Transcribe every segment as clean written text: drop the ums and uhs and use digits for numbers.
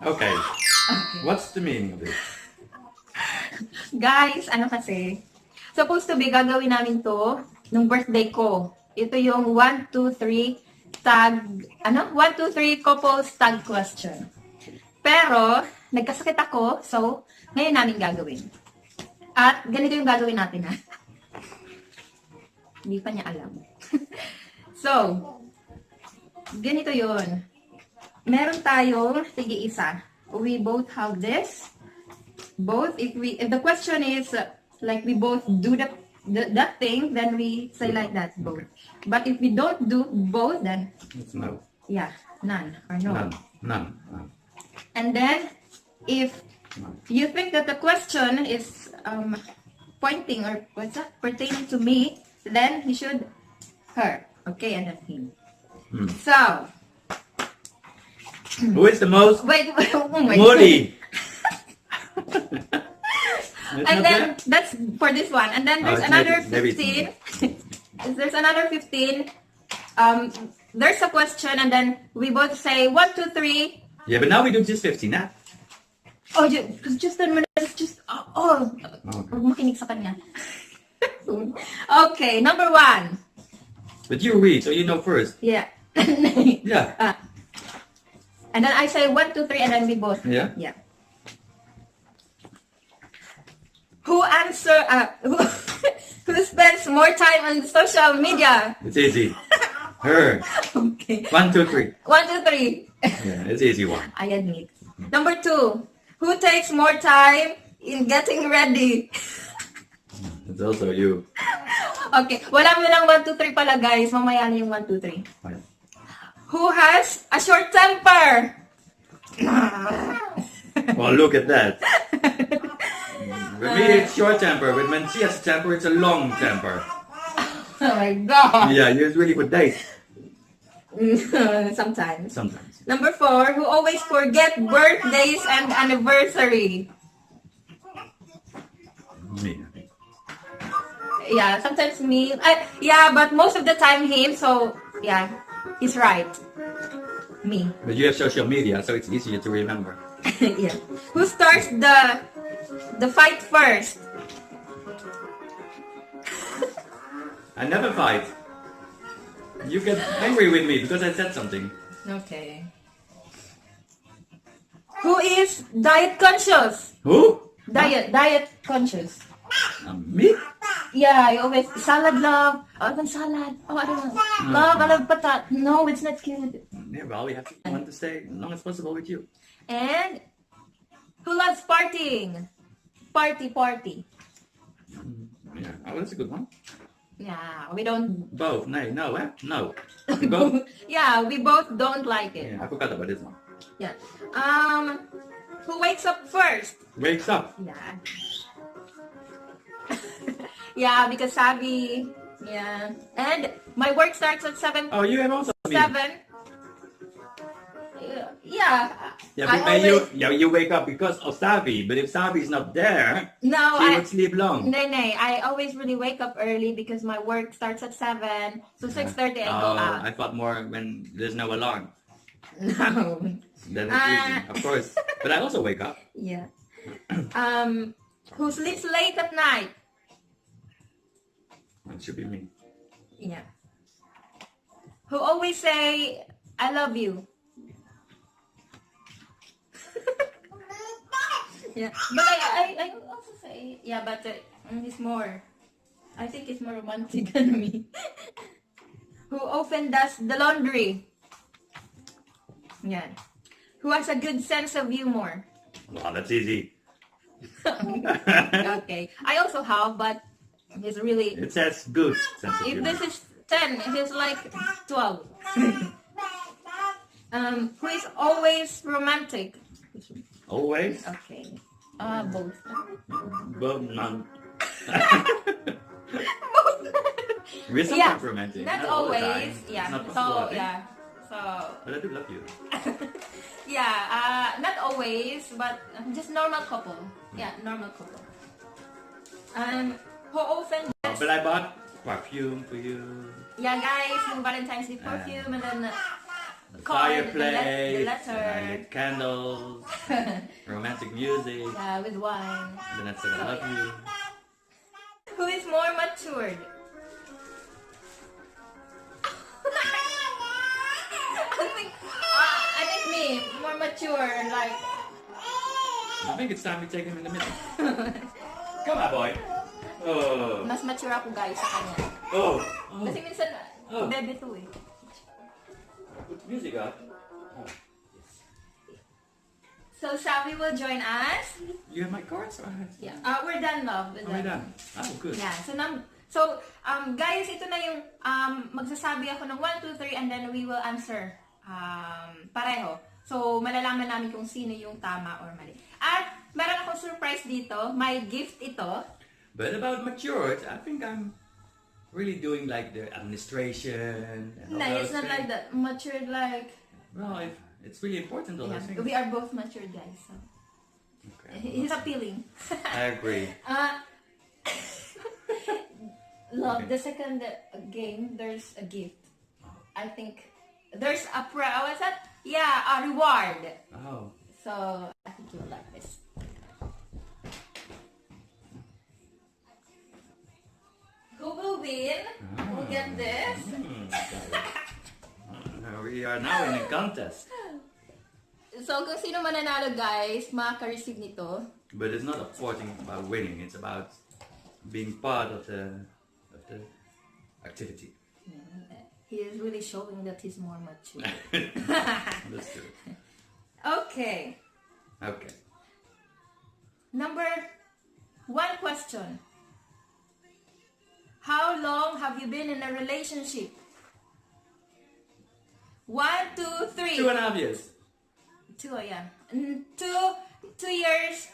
Okay. What's the meaning of this? Guys, ano kasi, supposed to be gagawin namin to nung birthday ko. Ito yung 1, 2, 3 tag, 1, 2, 3 couples tag question. Pero, nagkasakit ako, so, ngayon namin gagawin. At, ganito yung gagawin natin, ha? Hindi pa niya alam. So, ganito yun. Meron tayong tig-isa. We both have this. Both, if the question is, like we both do that thing, then we say like that, both. But if we don't do both, then It's no. yeah, none or no. None. And then, if you think that the question is pointing or what's that, pertaining to me, then you should her, okay, and then him. So, Who is the most wait, oh my moody? And then that's for this one. And then there's another 15. There's another 15. There's a question, and then we both say 1, 2, 3. Yeah, but now we do just 15, huh? Oh, just 10 minutes. Just makinig sa kanya. Okay, number 1. But you read, so you know first. Yeah. Yeah. And then I say 1, 2, 3, and then we both. Yeah. Yeah. Who spends more time on social media? It's easy. Her. Okay. 1, 2, 3. 1, 2, 3. Yeah, it's easy one. I admit. Number 2. Who takes more time in getting ready? It's also you. Okay. Wala mo lang 1, 2, 3 pala, guys. Mamaya na yung 1, 2, 3. Okay. Who has a short temper? Well, look at that. With me, it's short temper. But when she has temper, it's a long temper. Oh my God. Yeah, it's really for days. Sometimes. Sometimes. Number 4. Who always forget birthdays and anniversary? Me. Yeah, sometimes me. Yeah, but most of the time him. So, yeah, he's right. Me. But you have social media, so it's easier to remember. Yeah. Who starts the fight first? I never fight. You get angry with me because I said something. Okay. Who is diet conscious? Who? Diet conscious. Me? Yeah, I always salad love. I want salad. Oh, I don't know. Love, I love patat. No, it's not cute. Yeah, well, we have to want to stay as long as possible with you. And who loves partying? Party. Yeah, oh, that's a good one. Yeah, we don't. Both. No, eh? No. We both. Yeah, we both don't like it. Yeah, I forgot about this one. Yeah. Who wakes up first? Wakes up. Yeah. Yeah, because Sabi. Yeah. And my work starts at 7. Oh, you have also me. 7. Yeah. Yeah, I but always- you wake up because of Sabi, but if Sabi is not there, No, she would sleep long. No. I always really wake up early because my work starts at 7. So 6:30 I go out. I thought more when there's no alarm. No. Then it's easy, of course. But I also wake up. Yeah. Who sleeps late at night? It should be me. Yeah. Who always say, I love you? Yeah. But I also say, yeah, but he's more, I think he's more romantic than me. Who often does the laundry? Yeah. Who has a good sense of humor? Wow, that's easy. Okay. I also have, but he's really... It says good sense of If humor. this is 10, he's like 12. Who is always romantic? Always? Okay. Both. Both none. Both. We're Yeah, sometimes romantic. not all the always. time. Yeah. It's not So possible, I think. yeah. So But I do love you. yeah. Not always, but just normal couple. Yeah, normal couple. Who often gets... But I bought perfume for you. Yeah, guys, yung Valentine's Day perfume, and then fireplace, the letter. and I get candles, romantic music, Yeah, with wine. and then I said I love you. Who is more matured? I think me, more mature, like... I think it's time we take him in the middle. Come on, boy. Oh. Mas mature ako guys sa kanya. Oh. Kasi minsan, Oh. bebe to eh. Put the music up. Oh. So Xavi will join us. You have my cards? Yeah. We're done, love. We're done. Oh, good. Yeah. So guys, ito na yung magsasabi ako ng 1, 2, 3 and then we will answer pareho. So malalaman namin kung sino yung tama or mali. At meron akong surprise dito. My gift ito. But about matured, I think I'm really doing like the administration and all No, those it's not things. like that. Matured like... Well, it's really important all those things. We are both matured guys. So. Okay. He's appealing. I agree. Love, Okay. the second game, there's a gift. I think there's a what's that? Yeah, a reward. Oh. So I think you'll like this. Who will win? Who will get this? We are now in a contest. So kung sino mananalo guys, makaka-receive nito. But it's not about winning, it's about being part of the activity. He is really showing that he's more mature. That's true. Okay. Okay. Number 1 question. How long have you been in a relationship? 1, 2, 3. 2.5 years. 2, yeah. 2 years.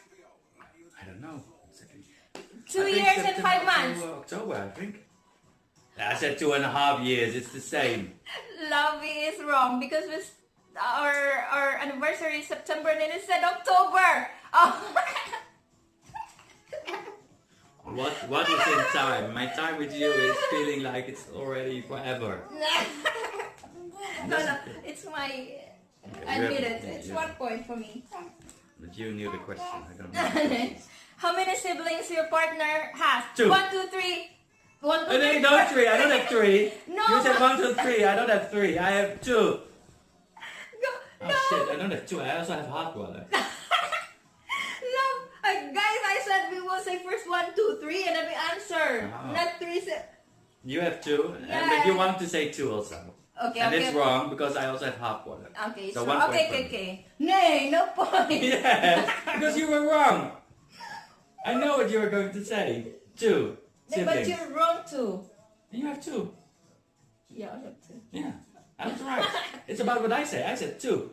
I don't know. 2 years and 5 months. October, I think. I said 2.5 years. It's the same. Lovey is wrong because our anniversary is September and then it said October. Oh. What is in time? My time with you is feeling like it's already forever. No, it's my... I admit it. It's 1 point for me. But you knew the question. I don't know. How many siblings your partner has? 2. 1, 2, 3. 1, 2, 3. No, 3. I don't have 3. No. You said 1, 2, 3. I don't have 3. I have 2. Go. Oh No. shit, I don't have 2. I also have hot water. No. Guys, I said we will say first 1, 2, 3 and then we answer. Oh. Not 3. You have 2. Yeah. But you want to say 2 also. Okay, And okay. it's wrong because I also have hot water. Okay, So so 1 point okay, for me. okay. Nay, no point. Yes, because you were wrong. I know what you were going to say. 2 But siblings. you're wrong too. You have 2. Yeah, I have 2. Yeah, I was right. It's about what I say. I said 2.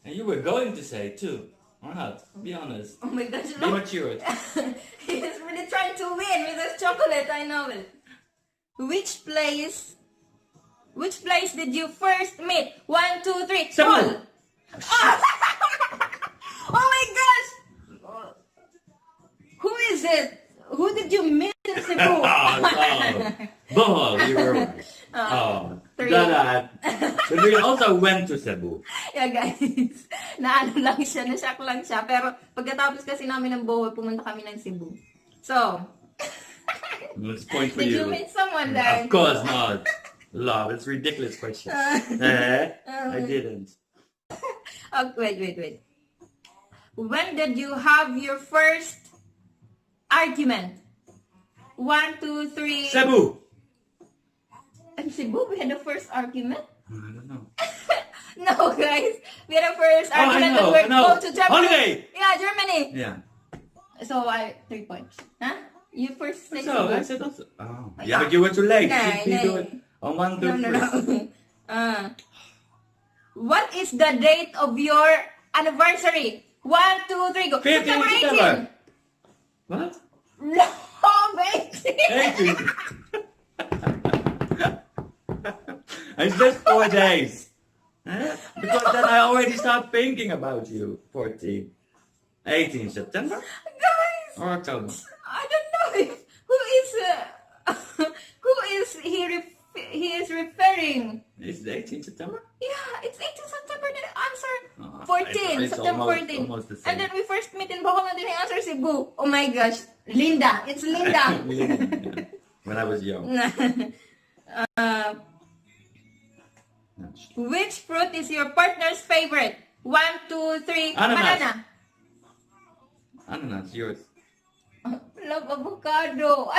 And you were going to say 2. Or not? Be honest. Oh my gosh, Be look. matured. He's really trying to win with this chocolate, I know it. Which place did you first meet? 1, 2, 3. Cebu. Paul. Oh my gosh! Who is it? Who did you meet in Cebu? Bohol, you were right. Oh, 3. that. But we also went to Cebu. Yeah guys, naano lang siya, na-shock lang siya. Pero pagkatapos kasi namin ng Bohol, pumunta kami ng Cebu. So, Let's point for did you you. meet someone there? Of course not. Love, it's a ridiculous question. I didn't. Oh, wait. When did you have your first argument? 1, 2, 3. Cebu. In Cebu, we had the first argument? I don't know. No, guys. We had a first Oh, I argument know, that we're I know. going to Germany. Holiday! Yeah, Germany. Yeah. So, 3 points. Huh? You first say So, I Cebu. said also. Oh. Yeah, but you were too late. Nay, You do it nay. on 1, 2, 3. No. What is the date of your anniversary? 1, 2, 3, go. 15 September 18. September. What? No, 18. 18. It's just 4 days. Huh? Because then I already start thinking about you. 14. 18 September Guys, or October? I don't know who is he is referring. It's the 18th September? Yeah, it's 18 September that I answered. Oh, 14, it's September almost- 14. almost the same. And then we first meet in Bohol and then I answer Cebu. Oh my gosh. Linda. It's Linda. Yeah. When I was young. Which fruit is your partner's favorite? 1, 2, 3. Ananas. Banana. Ananas, yours. Love avocado.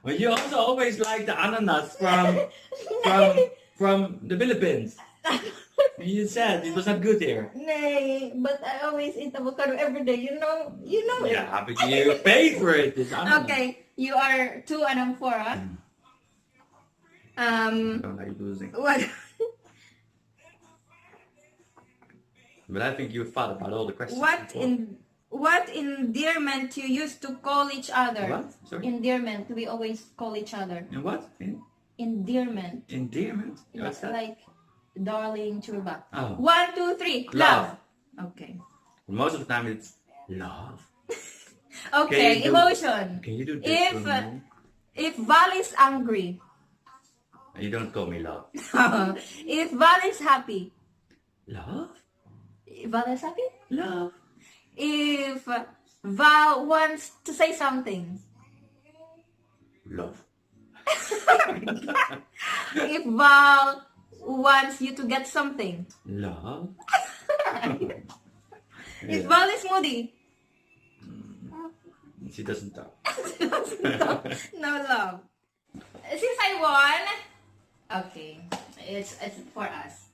Well, you also always like the ananas from the Philippines. You said it was not good here. Nay, but I always eat avocado every day. You know it. Yeah, but your favorite is ananas. Okay, you are 2 and I'm 4, huh? I don't like losing. What? But I think you thought about all the questions. What endearment you used to call each other? What? Sorry? Endearment. We always call each other. And what? Endearment. Endearment? Yes, What's that? like darling, chuba. Oh. 1, 2, 3. Love. Okay. Most of the time it's love. Okay. Emotion. Can you do this for me? If Val is angry. You don't call me love. If Val is happy. Love? Val is happy? Love. If Val wants to say something. Love. If Val wants you to get something. Love. If Val is moody. She doesn't talk. No love. Since I won, okay, it's for us.